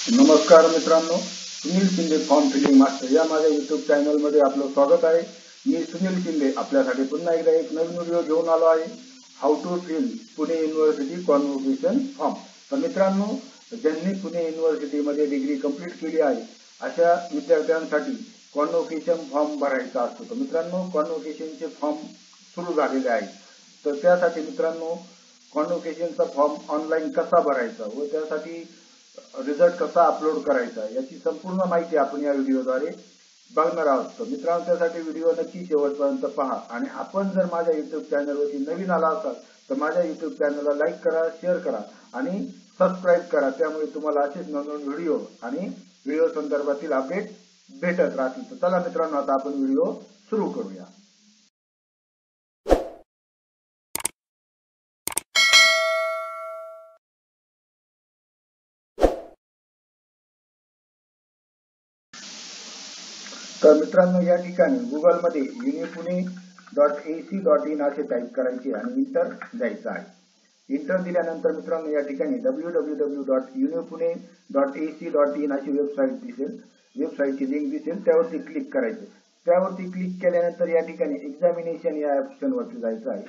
नमस्कार मित्रांनो, Sunil Shinde form filling master या माझ्या यूट्यूब चॅनलमध्ये आपलं स्वागत आहे। मी सुनील शिंदे आपल्यासाठी पुन्हा एकदा एक नवीन व्हिडिओ घेऊन आलो आहे। How to fill Pune university convocation form. तर मित्रांनो, ज्यांनी पुणे युनिव्हर्सिटीमध्ये डिग्री कंप्लीट केली आहे अशा विद्यार्थ्यांसाठी कॉन्व्होकेशन फॉर्म भरायचा असतो। तर मित्रांनो, कॉन्व्होकेशनचे फॉर्म सुरू झालेले आहेत। तर त्यासाठी मित्रांनो, कॉन्व्होकेशनचा फॉर्म ऑनलाईन कसा भरायचा व त्यासाठी रिझल्ट कसा अपलोड करायचा याची संपूर्ण माहिती आपण या व्हिडिओद्वारे बघणार आहोत। तर मित्रांनो, त्यासाठी व्हिडिओ नक्की शेवटपर्यंत पहा आणि आपण जर माझ्या YouTube चॅनलवरती नवीन आला असाल तर माझ्या YouTube चॅनलला लाईक करा, शेअर करा आणि सबस्क्राईब करा। त्यामुळे तुम्हाला असेच नवनवीन व्हिडिओ आणि व्हिडिओ संदर्भातील अपडेट भेटत राहतील। तर चला मित्रांनो, आता आपण व्हिडिओ सुरू करूया। तर मित्रांनो, या ठिकाणी गुगल मध्ये unipune.ac.in असे टाईप करायचे आणि इंटर द्यायचं आहे। इंटर दिल्यानंतर मित्रांनो, या ठिकाणी www.unipune.ac.in अशी वेबसाईट दिसेल, वेबसाईटची लिंक दिसेल, त्यावरती क्लिक करायचं। त्यावरती क्लिक केल्यानंतर या ठिकाणी एक्झामिनेशन या ऑप्शनवरती जायचं आहे।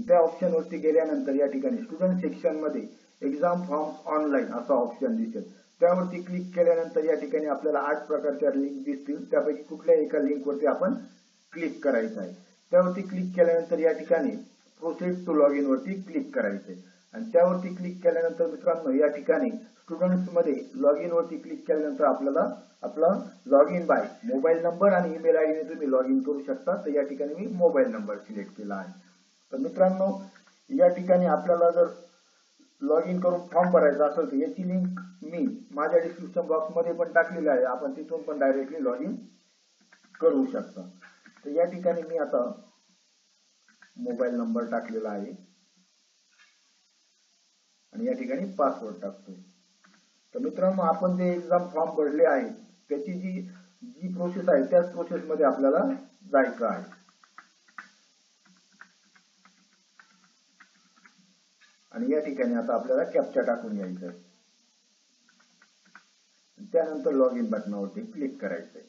त्या ऑप्शनवरती गेल्यानंतर या ठिकाणी स्टुडंट सेक्शन मध्ये एक्झाम फॉर्म्स ऑनलाईन असा ऑप्शन दिसेल। त्यावरती क्लिक केल्यानंतर या ठिकाणी आपल्याला 8 प्रकारच्या लिंक दिसतील, त्यापैकी कुठल्याही एका लिंकवरती आपण क्लिक करायचं आहे। त्यावरती क्लिक केल्यानंतर या ठिकाणी प्रोसीड टू लॉग इन वरती क्लिक करायचे आणि त्यावरती क्लिक केल्यानंतर मित्रांनो, या ठिकाणी स्टुडंट्स मध्ये लॉग इन वरती क्लिक केल्यानंतर आपल्याला आपला log in by mobile number आणि ईमेल आयडी ने तुम्ही लॉग इन करू शकता। तर या ठिकाणी मी मोबाईल नंबर सिलेक्ट केला आहे। तर मित्रांनो, या ठिकाणी आपल्याला जर लॉग इन करून फॉर्म भरायचा असेल तर याची लिंक मी माझ्या डिस्क्रिप्शन बॉक्स मध्ये पण टाकलेली आहे, आपण तिथून पण डायरेक्टली लॉग इन करू शकता। तर या ठिकाणी मी आता मोबाईल नंबर टाकलेला आहे आणि या ठिकाणी पासवर्ड टाकतोय। तर मित्रांनो, आपण जे एक्झाम फॉर्म भरले आहे त्याची जी प्रोसेस आहे त्याच प्रोसेस मध्ये आपल्याला जायचं आहे। आणि या ठिकाणी आता आपल्याला कॅप्चा टाकून यायचं आहे। त्यानंतर लॉग इन बटनावरती क्लिक करायचं आहे।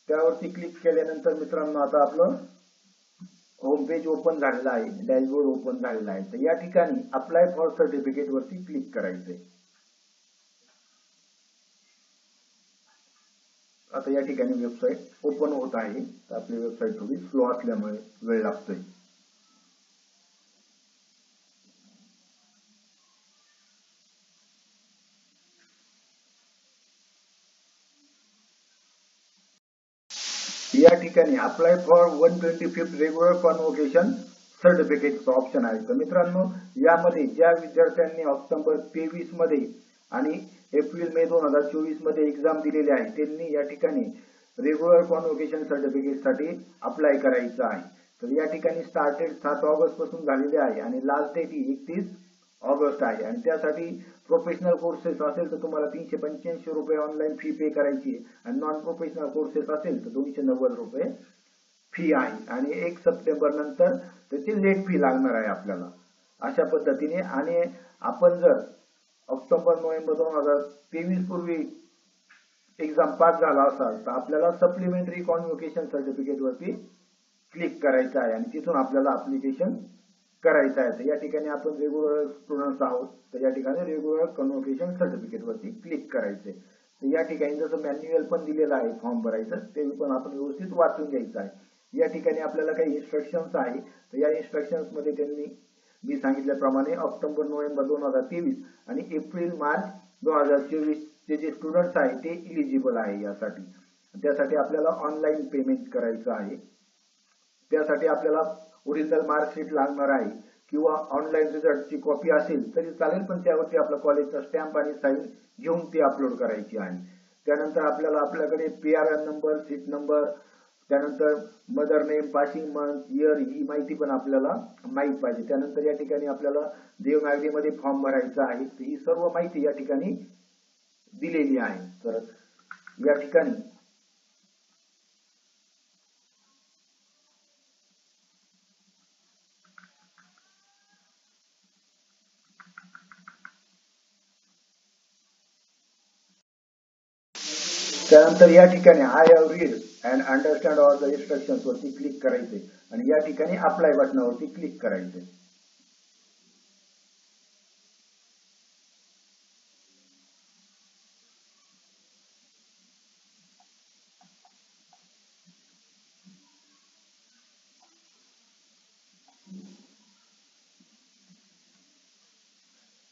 त्यावरती क्लिक केल्यानंतर मित्रांनो, आता आपलं होम पेज ओपन झालेलं आहे, डॅशबोर्ड ओपन झालेला आहे। तर या ठिकाणी अप्लाय फॉर सर्टिफिकेट वरती क्लिक करायचंय। आता या ठिकाणी वेबसाईट ओपन होत आहे। तर आपली वेबसाईट थोडी स्लो असल्यामुळे वेळ लागतोय। या ठिकाणी apply for 125th regular convocation सर्टिफिकेटचा ऑप्शन आहे। तर मित्रांनो, यामध्ये ज्या विद्यार्थ्यांनी ऑक्टोबर 23 मध्ये आणि एप्रिल मे 2024 मध्ये एक्झाम दिलेली आहे त्यांनी या ठिकाणी रेग्युलर कॉन्व्होकेशन सर्टिफिकेट साठी अप्लाय करायचं आहे। तर या ठिकाणी स्टार्ट डेट 7 ऑगस्ट पासून झालेली आहे आणि लास्ट डेट 31 ऑगस्ट आहे आणि त्यासाठी प्रोफेशनल कोर्सेस असेल तर तुम्हाला 385 रुपये ऑनलाईन फी पे करायची आणि नॉन प्रोफेशनल कोर्सेस असेल तर 290 रुपये फी आहे आणि 1 सप्टेंबर नंतर त्याची लेट फी लागणार आहे आपल्याला अशा पद्धतीने। आणि आपण जर ऑक्टोबर नोव्हेंबर 2023 पूर्वी एक्झाम पास झाला असाल तर आपल्याला सप्लिमेंटरी कॉन्व्होकेशन सर्टिफिकेट वरती क्लिक करायचं आहे आणि तिथून आपल्याला ऍप्लिकेशन करायचं आहे। तर या ठिकाणी आपण रेग्युलर स्टुडंट्स आहोत, तर या ठिकाणी रेग्युलर कन्व्होकेशन सर्टिफिकेट वरती क्लिक करायचे। तर या ठिकाणी जसं मॅन्युअल पण दिलेलं आहे फॉर्म भरायचं ते पण आपण व्यवस्थित वाचून घ्यायचं आहे। या ठिकाणी आपल्याला काही इन्स्ट्रक्शन्स आहे, तर या इन्स्ट्रक्शन्स मध्ये त्यांनी मी सांगितल्याप्रमाणे ऑक्टोबर नोव्हेंबर 2023 आणि एप्रिल मार्च 2024 चे जे स्टुडंट्स आहेत ते इलिजिबल आहे यासाठी। त्यासाठी आपल्याला ऑनलाईन पेमेंट करायचं आहे। त्यासाठी आपल्याला ओरिजिनल मार्कशीट लागणार आहे किंवा ऑनलाईन रिझल्टची कॉपी असेल तरी चालेल, पण त्यावरती आपला कॉलेजचा स्टॅम्प आणि साईन घेऊन ती अपलोड करायची आहे। त्यानंतर आपल्याकडे PRN नंबर, सीट नंबर, त्यानंतर mother name, passing month, year ही माहिती पण आपल्याला माहित पाहिजे। त्यानंतर या ठिकाणी आपल्याला देवनागरी मध्ये फॉर्म भरायचा आहे। तर ही सर्व माहिती या ठिकाणी दिलेली आहे। तर या ठिकाणी त्यानंतर या ठिकाणी I have read and understand all the instructions वरती क्लिक करायचे आणि या ठिकाणी अप्लाय बटनावरती क्लिक करायचे.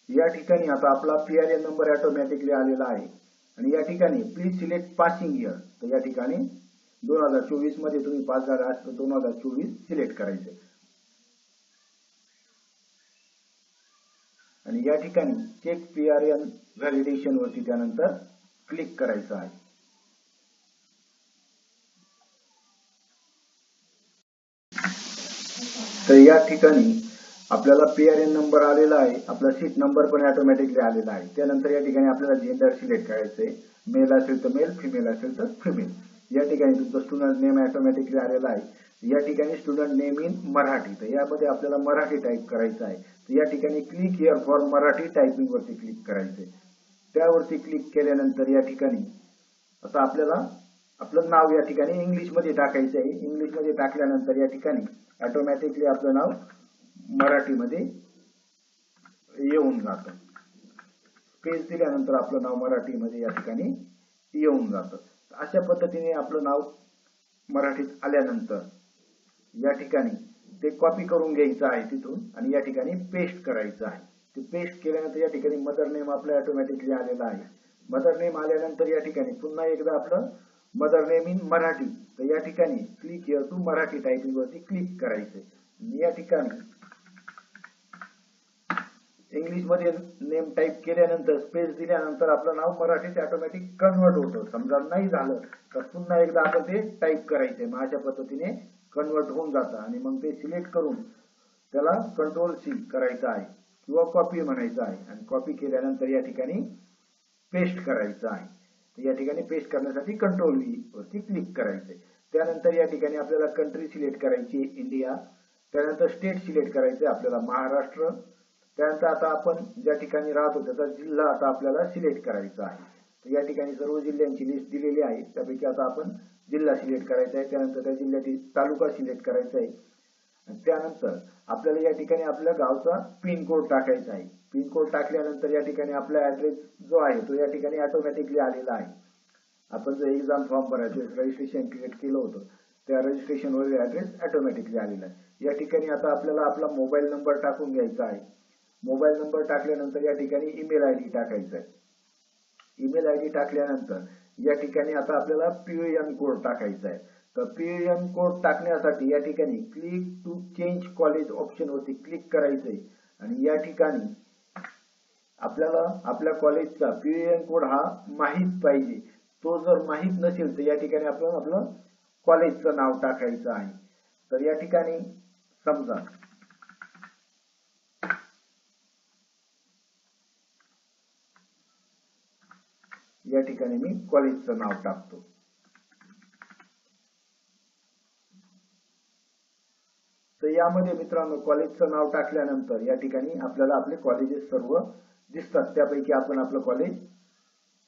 या ठिकाणी आता आपला PRN नंबर ऑटोमॅटिकली आलेला आहे आणि या ठिकाणी प्लीज सिलेक्ट पासिंग इयर. तर या ठिकाणी 2024 मध्ये तुम्ही पास झाला तर 2024 सिलेक्ट करायचे आणि या ठिकाणी चेक PRN व्हॅलिडेशन वरती त्यानंतर क्लिक करायचं आहे. तर या ठिकाणी आपल्याला PRN नंबर आलेला आहे, आपला सीट नंबर पण ऑटोमॅटिकली आलेला आहे. त्यानंतर या ठिकाणी आपल्याला जेंडर सिलेक्ट करायचंय, मेल असेल तर मेल, फिमेल असेल तर फिमेल. या ठिकाणी तुमचं स्टुडंट नेम ऑटोमॅटिकली आलेला आहे. या ठिकाणी स्टुडंट नेम इन मराठी, तर यामध्ये आपल्याला मराठी टाईप करायचं आहे. तर या ठिकाणी click here for Marathi typing वरती क्लिक करायचंय. त्यावरती क्लिक केल्यानंतर या ठिकाणी आता आपल्याला आपलं नाव या ठिकाणी इंग्लिश मध्ये टाकायचं आहे. इंग्लिश मध्ये टाकल्यानंतर या ठिकाणी ऑटोमॅटिकली आपलं नाव मराठीमध्ये येऊन जातं. स्पेस दिल्यानंतर आपलं नाव मराठीमध्ये या ठिकाणी येऊन जातं. अशा पद्धतीने आपलं नाव मराठीत आल्यानंतर या ठिकाणी ते कॉपी करून घ्यायचं आहे तिथून आणि या ठिकाणी पेस्ट करायचं आहे. ते पेस्ट केल्यानंतर या ठिकाणी मदर नेम आपलं ऑटोमॅटिकली आलेलं आहे. मदर नेम आल्यानंतर या ठिकाणी पुन्हा एकदा आपलं मदर नेम इन मराठी, तर या ठिकाणी click here to Marathi typing वरती क्लिक करायचे. या ठिकाणी इंग्लिश मध्ये नेम टाईप केल्यानंतर स्पेस दिल्यानंतर आपलं नाव मराठीत ऑटोमॅटिक कन्वर्ट होतं. समजा नाही झालं तर पुन्हा एकदा आपण ते टाईप करायचंय. मग अशा पद्धतीने कन्वर्ट होऊन जातं आणि मग ते सिलेक्ट करून त्याला Ctrl+C करायचं आहे किंवा कॉपी म्हणायचं आहे आणि कॉपी केल्यानंतर या ठिकाणी पेस्ट करायचं आहे. तर या ठिकाणी पेस्ट करण्यासाठी Ctrl+V वरती क्लिक करायचंय. त्यानंतर या ठिकाणी आपल्याला कंट्री सिलेक्ट करायची इंडिया, त्यानंतर स्टेट सिलेक्ट करायचे आपल्याला महाराष्ट्र, त्यानंतर आता आपण ज्या ठिकाणी राहतो त्याचा जिल्हा आता आपल्याला सिलेक्ट करायचा आहे. तर या ठिकाणी सर्व जिल्ह्यांची लिस्ट दिलेली आहे, त्यापैकी आता आपण जिल्हा सिलेक्ट करायचा आहे. त्यानंतर त्या जिल्ह्यातील तालुका सिलेक्ट करायचा आहे. त्यानंतर आपल्याला या ठिकाणी आपल्या गावचा पिन कोड टाकायचा आहे. पिन कोड टाकल्यानंतर या ठिकाणी आपला ऍड्रेस जो आहे तो या ठिकाणी ऑटोमॅटिकली आलेला आहे. आपण जो एक्झाम फॉर्म भरायचे रजिस्ट्रेशन क्रिएट केलं होतं त्या रजिस्ट्रेशन वरील ऍड्रेस ऑटोमॅटिकली आलेला आहे. या ठिकाणी आता आपल्याला आपला मोबाईल नंबर टाकून घ्यायचा आहे. मोबाईल नंबर टाकल्यानंतर या ठिकाणी ईमेल आयडी टाकायचा आहे. ईमेल आयडी टाकल्यानंतर या ठिकाणी आता आपल्याला PIN कोड टाकायचा आहे. तर PIN कोड टाकण्यासाठी या ठिकाणी click to change college option वरती क्लिक करायचंय आणि या ठिकाणी आपल्याला आपल्या कॉलेजचा PIN कोड हा माहित पाहिजे. तो जर माहित नसेल तर या ठिकाणी आपण आपलं कॉलेजचं नाव टाकायचं आहे. तर या ठिकाणी समजा या ठिकाणी मी कॉलेजचं नाव टाकतो. तर यामध्ये मित्रांनो कॉलेजचं नाव टाकल्यानंतर या ठिकाणी आपल्याला आपले कॉलेजेस सर्व दिसतात. त्यापैकी आपण आपलं कॉलेज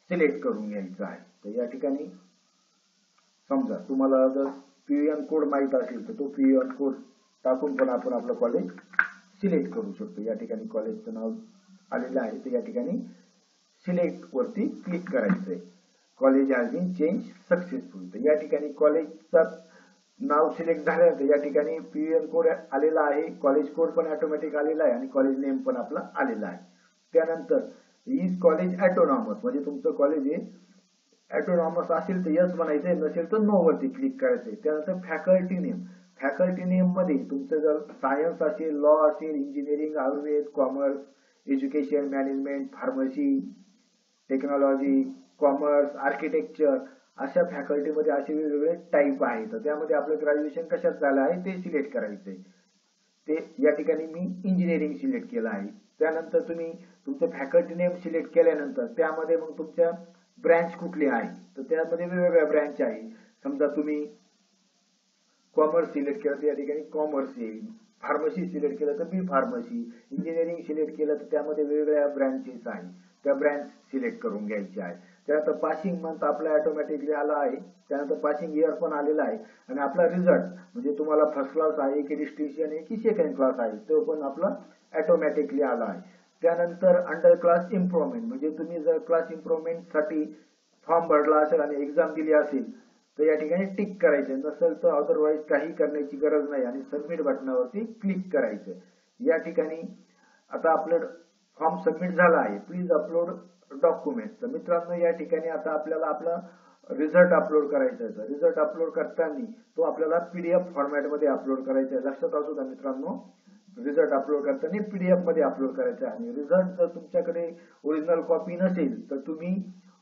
सिलेक्ट करून घ्यायचं आहे. तर या ठिकाणी समजा तुम्हाला जर PIN कोड माहित असेल तर तो PIN कोड टाकून पण आपण आपलं कॉलेज सिलेक्ट करू शकतो. या ठिकाणी कॉलेजचं नाव आलेलं आहे तर या ठिकाणी सिलेक्ट वरती क्लिक करायचंय. College has been change successful. तर या ठिकाणी कॉलेजचा नाव सिलेक्ट झाल्यानंतर या ठिकाणी PIN कोड आलेला आहे, कॉलेज कोड पण ऑटोमॅटिक आलेला आहे आणि कॉलेज नेम पण आपला आलेला आहे. त्यानंतर इज कॉलेज ऑटोनॉमस, म्हणजे तुमचं कॉलेज हे ऑटोनॉमस असेल तर यस म्हणायचंय, नसेल तर नो वरती क्लिक करायचंय. त्यानंतर फॅकल्टी नेम, फॅकल्टी नेम मध्ये तुमचं जर सायन्स असेल, लॉ असेल, engineering, Ayurveda, commerce, education, management, pharmacy, technology, commerce, architecture अशा फॅकल्टीमध्ये असे वेगवेगळे टाईप आहेत. तर त्यामध्ये आपलं ग्रॅज्युएशन कशात झालं आहे ते सिलेक्ट करायचंय. ते या ठिकाणी मी इंजिनिअरिंग सिलेक्ट केलं आहे. त्यानंतर तुम्ही तुमचं फॅकल्टी नेम सिलेक्ट केल्यानंतर त्यामध्ये मग तुमच्या ब्रँच कुठली आहे तर त्यामध्ये वेगवेगळ्या ब्रँच आहे. समजा तुम्ही कॉमर्स सिलेक्ट केलं तर या ठिकाणी कॉमर्स येईल, फार्मसी सिलेक्ट केलं तर बी फार्मसी, इंजिनिअरिंग सिलेक्ट केलं तर त्यामध्ये वेगवेगळ्या ब्रँचेस आहेत, त्या ब्रँच सिलेक्ट करून घ्यायच्या आहे. त्यानंतर पासिंग मंथ आपला ऑटोमॅटिकली आला आहे, त्यानंतर पासिंग इयर पण आलेला आहे आणि आपला रिझल्ट म्हणजे तुम्हाला फर्स्ट क्लास आहे की डिस्टिंक्शन आहे की सेकंड क्लास आहे तो पण आपला ऑटोमॅटिकली आला आहे. त्यानंतर अंडर क्लास इम्प्रुव्हमेंट म्हणजे तुम्ही जर क्लास इम्प्रुव्हमेंट साठी फॉर्म भरला असेल आणि एक्झाम दिली असेल तर या ठिकाणी टिक करायचं, नसेल तर अदरवाईज काही करण्याची गरज नाही आणि सबमिट बटनावरती क्लिक करायचं. या ठिकाणी आता आपलं फॉर्म सबमिट झाला आहे, प्लीज अपलोड डॉक्युमेंट. तर मित्रांनो या ठिकाणी आता आपल्याला आपला रिझल्ट अपलोड करायचा आहे. रिझल्ट अपलोड करताना तो आपल्याला पीडीएफ फॉर्मॅटमध्ये अपलोड करायचा आहे. लक्षात असू द्या मित्रांनो, रिझल्ट अपलोड करताना पीडीएफ मध्ये अपलोड करायचा आहे. आणि रिझल्ट जर तुमच्याकडे ओरिजिनल कॉपी नसेल तर तुम्ही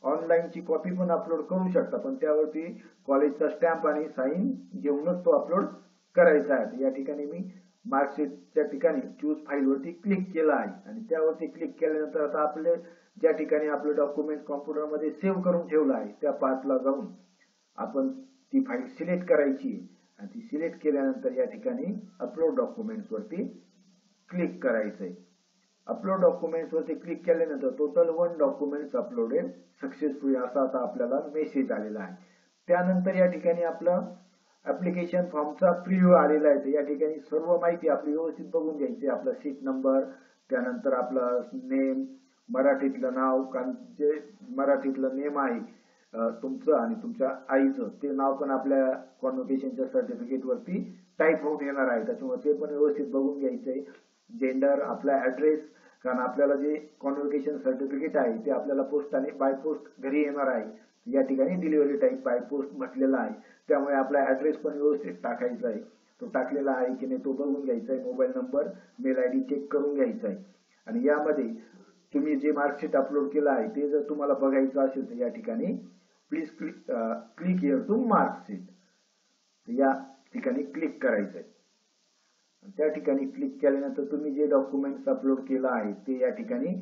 ऑनलाईनची कॉपी पण अपलोड करू शकता, पण त्यावरती कॉलेजचा स्टॅम्प आणि साईन घेऊनच तो अपलोड करायचा आहे. या ठिकाणी मी मार्कशीटच्या ठिकाणी चूज फाईल वरती क्लिक केला आहे आणि त्यावरती क्लिक केल्यानंतर आता आपले ज्या ठिकाणी आपलं डॉक्युमेंट कॉम्प्युटरमध्ये सेव्ह करून ठेवलं आहे त्या पाथला जाऊन आपण ती फाईल सिलेक्ट करायची आणि ती सिलेक्ट केल्यानंतर या ठिकाणी अपलोड डॉक्युमेंट्स वरती क्लिक करायचंय. अपलोड डॉक्युमेंट्स वरती क्लिक केल्यानंतर टोटल 1 डॉक्युमेंट्स अपलोडेड सक्सेसफुली असा आता आपल्याला मेसेज आलेला आहे. त्यानंतर या ठिकाणी आपला ऍप्लिकेशन फॉर्मचा प्रिव्ह्यू आलेला आहे. या ठिकाणी सर्व माहिती आपली व्यवस्थित बघून घ्यायची. आपला सीट नंबर, त्यानंतर आपला नेम, मराठीतलं नाव, कारण जे मराठीतलं नेम आहे तुमचं आणि तुमच्या आईचं ते नाव पण आपल्या कॉन्व्होकेशनच्या सर्टिफिकेट वरती टाईप होऊन येणार आहे, त्याच्यामुळे ते पण व्यवस्थित बघून घ्यायचंय. जेंडर, आपला ऍड्रेस, कारण आपल्याला जे कॉन्व्होकेशन सर्टिफिकेट आहे ते आपल्याला पोस्टाने बाय पोस्ट घरी येणार आहे. या ठिकाणी डिलिव्हरी टाईप बाय पोस्ट म्हटलेला आहे, त्यामुळे आपला ऍड्रेस पण व्यवस्थित टाकायचा आहे. तो टाकलेला आहे की नाही तो बघून घ्यायचा आहे. Mobile number, mail ID check करून घ्यायचा आहे. आणि यामध्ये तुम्ही जे मार्कशीट अपलोड केलं आहे ते जर तुम्हाला बघायचं असेल तर या ठिकाणी please click here to marksheet, या ठिकाणी क्लिक करायचं आहे. त्या ठिकाणी क्लिक केल्यानंतर तुम्ही जे डॉक्युमेंट्स अपलोड केलं आहे ते या ठिकाणी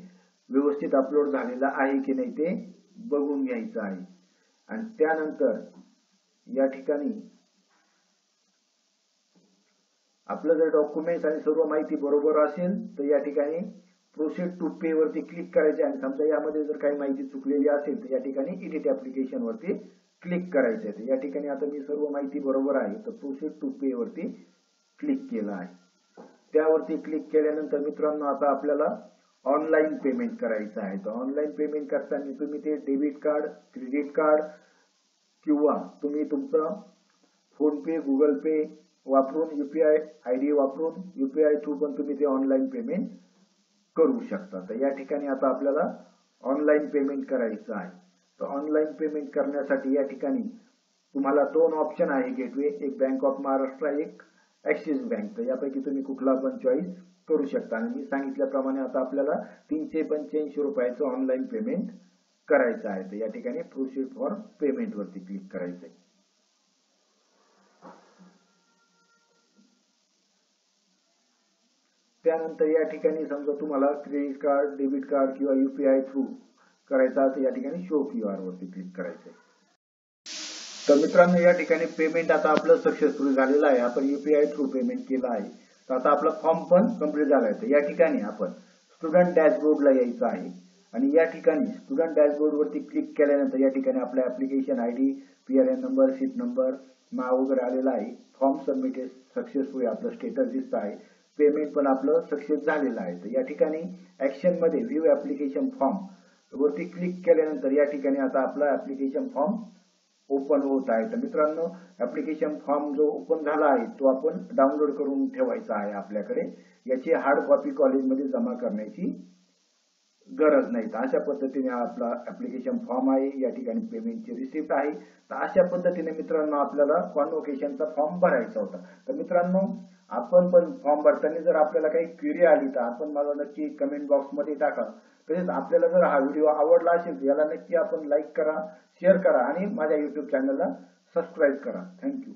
व्यवस्थित अपलोड झालेलं आहे की नाही ते बघून घ्यायचं आहे. आणि त्यानंतर या ठिकाणी आपलं जर डॉक्युमेंट्स आणि सर्व माहिती बरोबर असेल तर या ठिकाणी प्रोसीड टू पे वरती क्लिक करायचे आणि समजा यामध्ये जर काही माहिती चुकलेली असेल तर या ठिकाणी एडिट ऍप्लिकेशन वरती क्लिक करायचे आहे. या ठिकाणी आता मी सर्व माहिती बरोबर आहे तर प्रोसीड टू पे वरती क्लिक केलं आहे. त्यावरती क्लिक केल्यानंतर मित्रांनो आता आपल्याला ऑनलाईन पेमेंट करायचं आहे. तर ऑनलाईन पेमेंट करताना तुम्ही ते डेबिट कार्ड, क्रेडिट कार्ड किंवा तुम्ही तुमचं फोन पे, गुगल पे वापरून यूपीआय आयडी वापरून यूपीआय थ्रू पण तुम्ही ते ऑनलाईन पेमेंट करू शकता. तर या ठिकाणी आता आपल्याला ऑनलाईन पेमेंट करायचं आहे. तर ऑनलाईन पेमेंट करण्यासाठी या ठिकाणी तुम्हाला 2 ऑप्शन आहे गेटवे, एक बँक ऑफ महाराष्ट्र, एक ऍक्सिस बँक. तर यापैकी तुम्ही कुठला पण चॉईस करू शकता. आणि मी सांगितल्याप्रमाणे आता आपल्याला 385 रुपयाचं ऑनलाईन पेमेंट करायचं आहे. तर या ठिकाणी प्रोसीड फॉर पेमेंट वरती क्लिक करायचं आहे. त्यानंतर या ठिकाणी समजा तुम्हाला क्रेडिट कार्ड, डेबिट कार्ड किंवा यूपीआय थ्रू करायचा असेल या ठिकाणी शो क्यूआर वरती क्लिक करायचं आहे. तर मित्रांनो या ठिकाणी पेमेंट आता आपलं सक्सेसफुल झालेलं आहे. आपण यूपीआय थ्रू पेमेंट केलं आहे. तर आता आपला फॉर्म पण कंप्लीट झाला आहे. तर या ठिकाणी आपण स्टुडंट डॅशबोर्डला यायचं आहे आणि या ठिकाणी स्टुडंट डॅशबोर्ड वरती क्लिक केल्यानंतर या ठिकाणी आपला application ID, PRN number, seat number, नाव वगैरे आलेला आहे. फॉर्म सबमिटेड सक्सेसफुली आपलं स्टेटस दिसत आहे. पेमेंट पण आपलं सक्सेस झालेलं आहे. तर या ठिकाणी ऍक्शन मध्ये व्ह्यू ऍप्लिकेशन फॉर्म वरती क्लिक केल्यानंतर या ठिकाणी आता आपला ऍप्लिकेशन फॉर्म ओपन होत आहे. तर मित्रांनो ऍप्लिकेशन फॉर्म जो ओपन झाला आहे तो आपण डाउनलोड करून ठेवायचा आहे आपल्याकडे. याची हार्ड कॉपी कॉलेजमध्ये जमा करण्याची गरज नाही. तर अशा पद्धतीने आपला ऍप्लिकेशन फॉर्म आहे. या ठिकाणी पेमेंटची रिसिप्ट आहे. तर अशा पद्धतीने मित्रांनो आपल्याला कॉन्व्होकेशनचा फॉर्म भरायचा होता. तर मित्रांनो आपण पण फॉर्म भरताना जर आपल्याला काही क्वेरी आली तर आपण मला नक्की कमेंट बॉक्स मध्ये टाका. तसेच आपल्याला जर हा व्हिडिओ आवडला असेल याला नक्की आपण लाईक करा, शेअर करा आणि माझ्या YouTube चॅनलला सबस्क्राईब करा. थँक्यू.